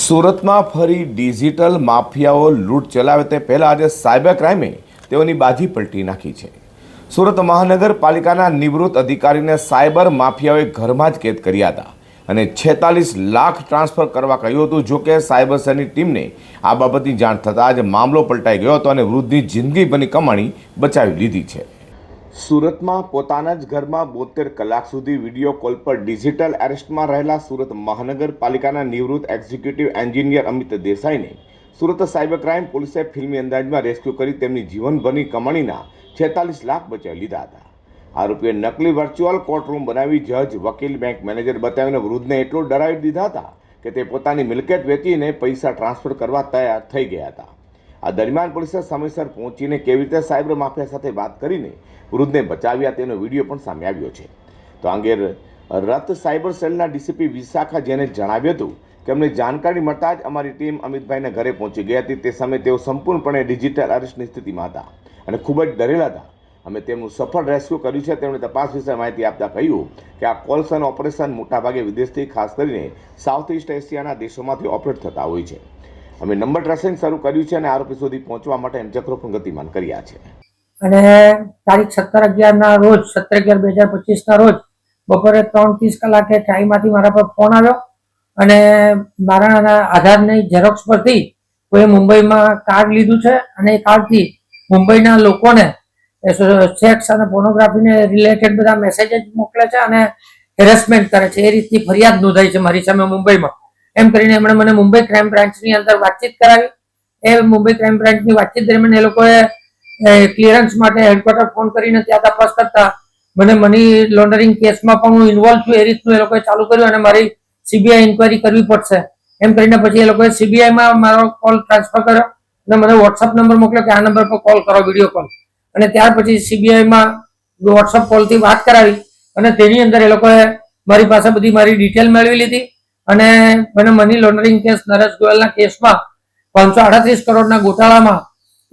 સુરતમાં ફરી ડિજિટલ માફિયાઓ લૂંટ ચલાવે તે પહેલાં આજે સાયબર ક્રાઇમે તેઓની બાજી પલટી નાખી છે। સુરત મહાનગરપાલિકાના નિવૃત્ત અધિકારીને સાયબર માફિયાઓએ ઘરમાં જ કેદ કર્યા હતા અને 46 લાખ ટ્રાન્સફર કરવા કહ્યું હતું। જો કે સાયબર સેલની ટીમને આ બાબતની જાણ થતાં જ મામલો પલટાઈ ગયો હતો અને વૃદ્ધની જિંદગીભરની કમાણી બચાવી લીધી છે। સુરતમાં પોતાના જ ઘરમાં 72 કલાક સુધી વિડીયો કોલ પર ડિજિટલ એરેસ્ટમાં રહેલા સુરત મહાનગરપાલિકાના નિવૃત્ત એક્ઝિક્યુટિવ એન્જિનિયર અમિત દેસાઈને સુરત સાયબર ક્રાઇમ પોલીસે ફિલ્મી અંદાજમાં રેસ્ક્યુ કરી તેમની જીવનભરની કમાણીના 46 લાખ બચાવી લીધા હતા। આરોપીએ નકલી વર્ચ્યુઅલ કોર્ટરૂમ બનાવી જજ, વકીલ, બેંક મેનેજર બતાવીને વૃદ્ધને એટલો ડરાવી દીધા હતા કે તે પોતાની મિલકત વેચીને પૈસા ટ્રાન્સફર કરવા તૈયાર થઈ ગયા હતા। આ દરમિયાન પોલીસે સમયસર પહોંચીને કેવી રીતે સાયબર માફિયા સાથે વાત કરીને વૃદ્ધને બચાવ્યા તેનો વિડીયો પણ સામે આવ્યો છે। તો આ અંગે રત સાયબર સેલના ડીસીપી વિશાખા જેને જણાવ્યું હતું કે અમને જાણકારી મળતા જ અમારી ટીમ અમિતભાઈના ઘરે પહોંચી ગઈ હતી। તે સમયે તેઓ સંપૂર્ણપણે ડિજિટલ અરેસ્ટની સ્થિતિમાં હતા અને ખૂબ જ ડરેલા હતા। અમે તેમનું સફળ રેસ્ક્યુ કર્યું છે। તેમણે તપાસ વિશે માહિતી આપતા કહ્યું કે આ કોલ્સ અને ઓપરેશન મોટાભાગે વિદેશથી ખાસ કરીને સાઉથ ઇસ્ટ એશિયાના દેશોમાંથી ઓપરેટ થતા હોય છે। અમે નંબર ટ્રેસિંગ શરૂ કર્યું છે અને આરોપી સુધી પહોંચવા માટે ચક્રો પણ ગતિમાન કર્યા છે। અને તારીખ 17/11 ના રોજ 17/11/2025 ના રોજ બપોરે 3:30 કલાકે ચાઈમાંથી મારા પર ફોન આવ્યો અને મારા આધારની ઝેરોક્સ પરથી કોઈ મુંબઈમાં કાર્ડ લીધું છે અને એ કાર્ડથી મુંબઈના લોકોને સેક્સ અને પોર્નોગ્રાફીને રિલેટેડ બધા મેસેજીસ મોકલે છે અને હેરેસમેન્ટ કરે છે। એ રીતની ફરિયાદ નોંધાઈ છે મારી સામે મુંબઈમાં। એમ કરીને એમણે મને મુંબઈ ક્રાઇમ બ્રાન્ચની અંદર વાતચીત કરાવી। એ મુંબઈ ક્રાઇમ બ્રાન્ચની વાતચીત દરમિયાન એ લોકોએ ક્લિયરન્સ માટે હેડક્વાર્ટર ફોન કરીને ત્યાં તપાસ કરતા મને મની લોન્ડરિંગ કેસમાં પણ હું ઇન્વોલ્વ છું એ રીતનું એ લોકોએ ચાલુ કર્યું અને મારી સીબીઆઈ ઇન્કવાયરી કરવી પડશે એમ કરીને પછી એ લોકોએ સીબીઆઈમાં મારો કોલ ટ્રાન્સફર કર્યો અને મને વોટ્સઅપ નંબર મોકલ્યો કે આ નંબર પર કોલ કરો, વિડીયો કોલ। અને ત્યાર પછી સીબીઆઈમાં વોટ્સઅપ કોલથી વાત કરાવી અને તેની અંદર એ લોકોએ મારી પાસે બધી મારી ડિટેલ મેળવી લીધી અને મને મની લોન્ડરિંગ કેસ નરેશ ગોયલના કેસમાં 538 કરોડના ગોટાળામાં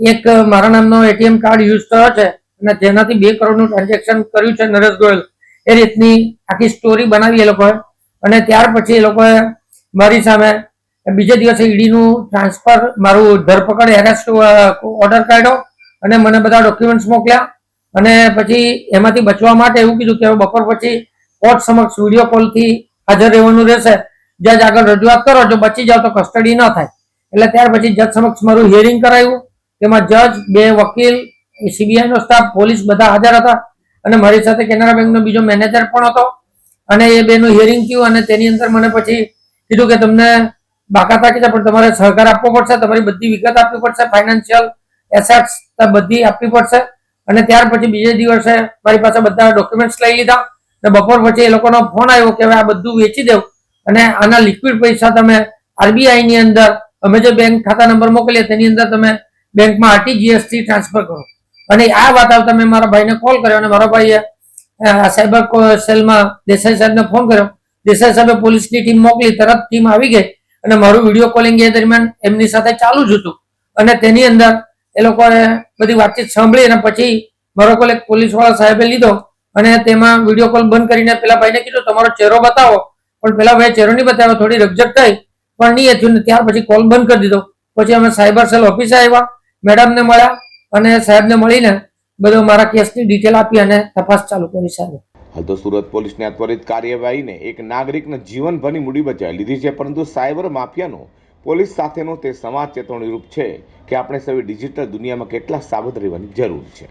એક મારા નામનો એટીએમ કાર્ડ યુઝ થયો છે અને જેનાથી 2 કરોડનું ટ્રાન્ઝેક્શન કર્યું છે નરેશ ગોયલ। એ રીતની આખી સ્ટોરી બનાવી એ લોકોએ અને ત્યાર પછી એ લોકોએ મારી સામે બીજે દિવસે ઈડીનું ટ્રાન્સફર મારું ધરપકડ એરેસ્ટ ઓર્ડર કાઢ્યો અને મને બધા ડોક્યુમેન્ટ્સ મોકલ્યા અને પછી એમાંથી બચવા માટે એવું કીધું કે બપોર પછી કોર્ટ સમક્ષ વિડીયો કોલથી હાજર રહેવાનું રહેશે। જજ આગળ રજૂઆત કરો, જો બચી જાવ તો કસ્ટડી ન થાય। એટલે ત્યાર પછી જજ સમક્ષ મારું હિયરિંગ કરાયું। તેમાં જજ, 2 વકીલ, સીબીઆઈ નો સ્ટાફ, પોલીસ બધા હાજર હતા અને મારી સાથે કેનરા બેંકનો બીજો મેનેજર પણ હતો અને એ બેનું હિયરિંગ થયું અને તેની અંદર મને પછી કીધું કે તમને બાકાત રાખી છે પણ તમારે સહકાર આપવો પડશે, તમારી બધી વિગત આપવી પડશે, ફાઇનાન્શિયલ એસેટ્સ બધી આપવી પડશે। અને ત્યાર પછી બીજે દિવસે મારી પાસે બધા ડોક્યુમેન્ટ્સ લઈ લીધા અને બપોર પછી એ લોકોનો ફોન આવ્યો કે હવે આ બધું વેચી દેવું અને આના લિક્વિડ પૈસા તમે આરબીઆઈ ની અંદર અમે જે બેંક ખાતા નંબર મોકલીએ તેની અંદર તમે બેંકમાં આરટીજીએસ થી ટ્રાન્સફર કરો। અને આ વાત આવતા મેં મારા ભાઈને કોલ કર્યો અને મારા ભાઈએ સાયબર સેલમાં દેસાઈ સાહેબને ફોન કર્યો। દેસાઈ સાહેબે પોલીસની ટીમ મોકલી, તરત ટીમ આવી ગઈ અને મારું વિડીયો કોલિંગ એ દરમિયાન એમની સાથે ચાલુ જ હતું અને તેની અંદર એ લોકોએ બધી વાતચીત સાંભળી અને પછી મારો કોલ એક પોલીસવાળા સાહેબે લીધો અને તેમાં વિડીયો કોલ બંધ કરીને પેલા ભાઈને કીધું તમારો ચહેરો બતાવો, પણ પેલા ભાઈ ચહેરો નહીં બતાવ્યો, થોડી રકઝક થઈ પણ નહીં થયું ને ત્યાર પછી કોલ બંધ કરી દીધો। પછી અમે સાયબર સેલ ઓફિસે આવ્યા, મેડમને મળ્યા અને સાહેબને મળીને બધો મારા કેસની ડિટેલ આપી અને તપાસ ચાલુ કરી સાહેબ। હાલ તો સુરત પોલીસની આ ત્વરિત કાર્યવાહીને એક નાગરિકને જીવનભરની મૂડી બચાવી લીધી છે, પરંતુ સાયબર માફિયાનો પોલીસ સાથેનો તે સમાજ ચેતવણીરૂપ છે કે આપણે સૌએ ડિજિટલ દુનિયામાં કેટલા સાવધ રહેવાની જરૂર છે।